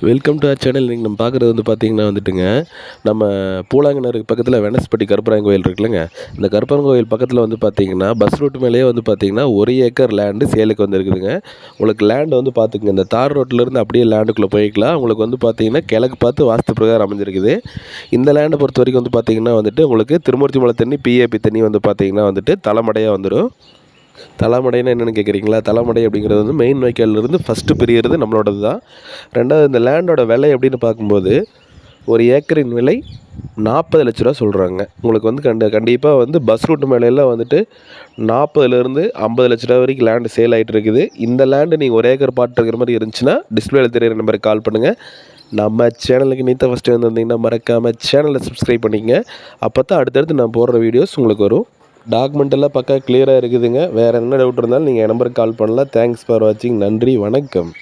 Welcome to our channel. இன்றைக்கி நம்ம பார்க்குறது வந்து பார்த்திங்கன்னா வந்துட்டுங்க, நம்ம பூலாங்கனருக்கு பக்கத்தில் வெனஸ்பட்டி கருப்பராயன் கோயில் இருக்குல்லங்க. இந்த கருப்பராயன் கோயில் பக்கத்தில் வந்து பார்த்திங்கன்னா பஸ் ரூட் மேலேயே வந்து பார்த்திங்கன்னா 1 ஏக்கர் லேண்டு சேலுக்கு வந்துருக்குதுங்க. உங்களுக்கு லேண்டு வந்து பார்த்துக்குங்க, இந்த தார் ரோட்லேருந்து அப்படியே லேண்டுக்குள்ளே போய்க்கலாம். உங்களுக்கு வந்து பார்த்திங்கன்னா கிழக்கு பார்த்து வாஸ்து பிரகாரம் அமைஞ்சிருக்குது. இந்த லேண்டை பொறுத்த வரைக்கும் வந்து பார்த்திங்கன்னா வந்துட்டு உங்களுக்கு திருமூர்த்தி மலை தண்ணி, பிஏபி தண்ணி வந்து பார்த்திங்கன்னா வந்துட்டு தலைமடையாக வந்துடும். தலைமடைன்னா என்னென்னு கேட்குறீங்களா? தலைமடை அப்படிங்கிறது வந்து மெயின் வாய்க்காலிருந்து ஃபஸ்ட்டு பிரியிறது நம்மளோடது தான். ரெண்டாவது, இந்த லேண்டோட விலை எப்படின்னு பார்க்கும்போது, ஒரு ஏக்கரின் விலை 40 லட்ச ரூபா சொல்கிறாங்க. உங்களுக்கு வந்து கண்டிப்பாக வந்து பஸ் ரூட் மேலையெல்லாம் வந்துட்டு 40லேருந்து 50 லட்ச ரூபா வரைக்கும் லேண்டு சேல் ஆகிட்டு இருக்குது. இந்த லேண்டு நீங்கள் 1 ஏக்கர் பாட்டுருக்கிற மாதிரி இருந்துச்சுன்னா டிஸ்பிளேல தெரியிற நம்பருக்கு கால் பண்ணுங்கள். நம்ம சேனலுக்கு நீத்த ஃபஸ்ட்டு வந்திருந்தீங்கன்னா மறக்காமல் சேனலை சப்ஸ்கிரைப் பண்ணிக்கங்க. அப்போ தான் அடுத்தடுத்து நான் போடுற வீடியோஸ் உங்களுக்கு வரும். டாக்குமெண்ட் எல்லாம் பக்கா கிளியராக இருக்குதுங்க. வேறு என்ன டவுட் இருந்தாலும் நீங்கள் என் நம்பருக்கு கால் பண்ணலாம். தேங்க்ஸ் ஃபார் வாட்சிங். நன்றி, வணக்கம்.